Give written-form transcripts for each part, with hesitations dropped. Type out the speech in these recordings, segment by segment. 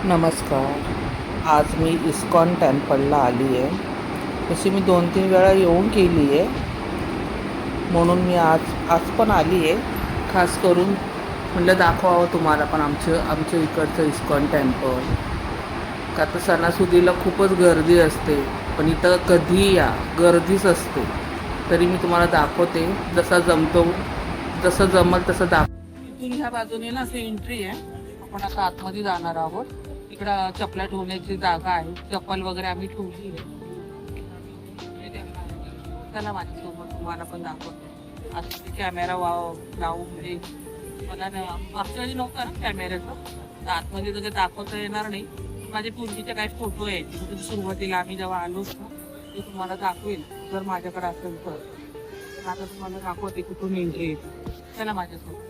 नमस्कार. आज मी इस्कॉन टेम्पलला आली आहे. तशी मी 2-3 वेळा येऊन गेली आहे. म्हणून मी आज पण आली आहे. खास करून म्हटलं दाखवावं तुम्हाला पण आमच्या इकडचं इस्कॉन टेम्पल. का तर सणासुदीला खूपच गर्दी असते. पण इथं कधीही या गर्दीच असते. तरी मी तुम्हाला दाखवते. जसं जमल तसं इथून ह्या बाजूने ना असं एंट्री आहे. आपण आता आतमध्ये जाणार आहोत. इकडं चपला ठेवण्याची जागा आहे. चप्पल वगैरे आम्ही ठेवली आहे. चला माझ्यासोबत तुम्हाला पण दाखवते. आता कॅमेरा लावून म्हणजे मला मागच्या वेळी नव्हता ना कॅमेऱ्याचं, आतमध्ये जर दाखवता येणार नाही. माझे पूर्वीचे काही फोटो आहेत म्हणजे सुरुवातीला आम्ही जेव्हा आलो ते तुम्हाला दाखवेल जर माझ्याकडे असेल तर. आता तुम्हाला दाखवते कुठून एंट्री येते. चला माझ्यासोबत.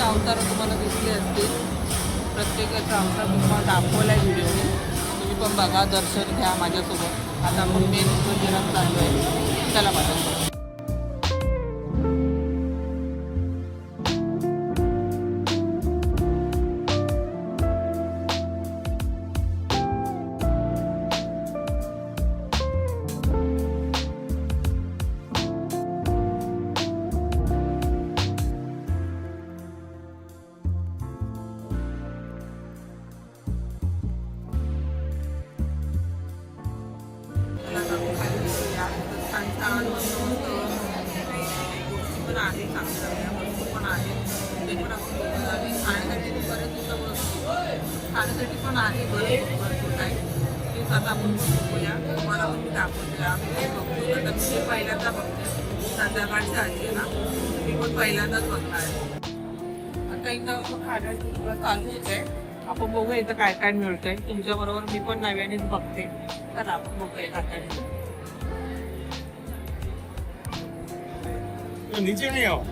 अवतार तुम्हाला दिसले असतील. प्रत्येकाचा अवतार तुम्हाला दाखवला आहे व्हिडिओने. तुम्ही पण बघा, दर्शन घ्या माझ्यासोबत. आता आपण मेन मंदिरात चाललो आहे. चला माझ्यासोबत. पण आहे चांगल्या वस्तू पण आहेत. ते पण आपण आणि खाण्यासाठी बरेच दिवसापासून खाण्यासाठी पण आहे भरपूर काही. तेच आता आपण बघूया. तुम्हाला पण दाखवते. आम्ही ते बघतो तर मी पहिल्यांदा बघते. संध्याकाळची आजी आहे ना, मी पण पहिल्यांदाच बघणार आहे. आता इथं खाण्याची चालू होते. आपण बघूया इथं काय काय मिळतंय. तुमच्याबरोबर मी पण नव्यानेच बघते. तर आपण बघूया काय काय. नीचे नहीं आओ.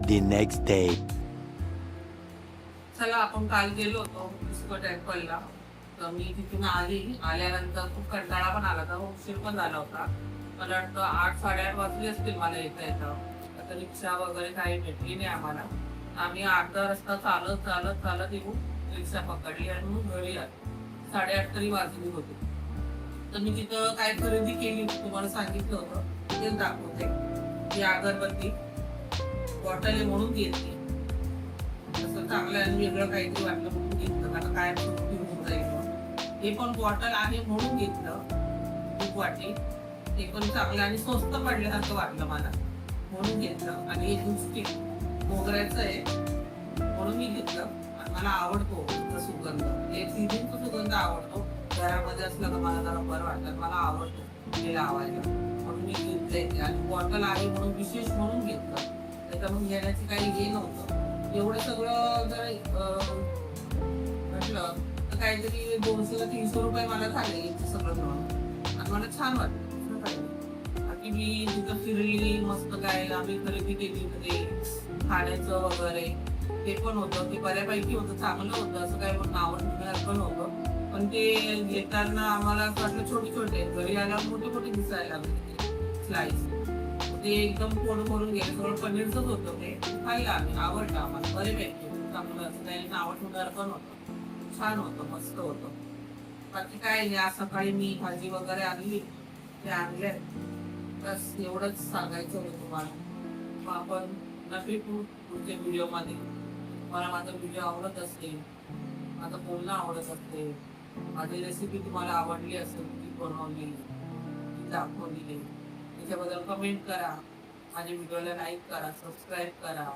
the next day. चला आपण काल गेलो होतो इस्को टेम्पलला. तर मी तिथून आल्यानंतर खूप कंटाळा पण आला होता, उशीर पण झाला होता. मला वाटतं 8-8:30 वाजले असतील मला येता. आता रिक्षा वगैरे काही भेटली नाही आम्हाला. आम्ही अर्धा रस्ता चालत येऊन रिक्षा पकडली आणि मग घरी आलो. 8:30 तरी वाजली होती. तर मी तिथं काय खरेदी केली होती तुम्हाला सांगितलं होतं तेच दाखवते. ही अगरबत्ती बॉटल आहे म्हणून घेतली. तसं चांगलं आणि वेगळं काहीतरी वाटलं म्हणून घेतलं. आता काय घेऊन जाईल. हे पण बॉटल आहे म्हणून घेतलं. खूप वाटी ते पण चांगलं आणि स्वस्त पडल्यासारखं वाटलं मला म्हणून घेतलं. आणि एक स्टिक मोगऱ्याचं आहे म्हणून मी घेतलं. आणि मला आवडतो सुगंध, एक सीझनचा सुगंध आवडतो. घरामध्ये असलं का मला जरा बरं वाटतं, मला आवडतो हे लावायला म्हणून मी घेतलंय. आणि बॉटल आहे म्हणून विशेष म्हणून घेतलं. त्याच्यामुळे घेण्याची काही हे नव्हतं. एवढं सगळं जर म्हटलं तर काहीतरी 200-300 रुपये मला झाले सगळं मिळून. आणि मला छान वाटलं. बाकी मी तिथं फिरली मस्त. काय आम्ही खरेदी केली होती खाण्याचं वगैरे ते पण होतं. ते बऱ्यापैकी होतं, चांगलं होतं. असं काही पण नाव पण नव्हतं. पण ते घेताना आम्हाला असं वाटलं छोटे घरी आल्यावर मोठे दिसायला लागले स्लाइस. ते एकदम फोडून गेले. सगळं पनीरचंच होतं. ते खाल्लं आम्ही, आवडलं आम्हाला बऱ्यापैकी. चांगलं असं काही नाव ठेवणार पण होतं. छान होतं, मस्त होतं. बाकी काय नाही. आज सकाळी मी भाजी वगैरे आणली, ते आणले. बस एवढंच सांगायचं होतं तुम्हाला. मग आपण भेटू पुढच्या व्हिडिओमध्ये. मला माझा व्हिडिओ आवडत असेल, माझं बोलणं आवडत असेल, माझी रेसिपी तुम्हाला आवडली असेल, ती बनवली, ती दाखवली, त्याच्याबद्दल कमेंट करा. माझ्या व्हिडिओला लाईक करा, सबस्क्राईब करा.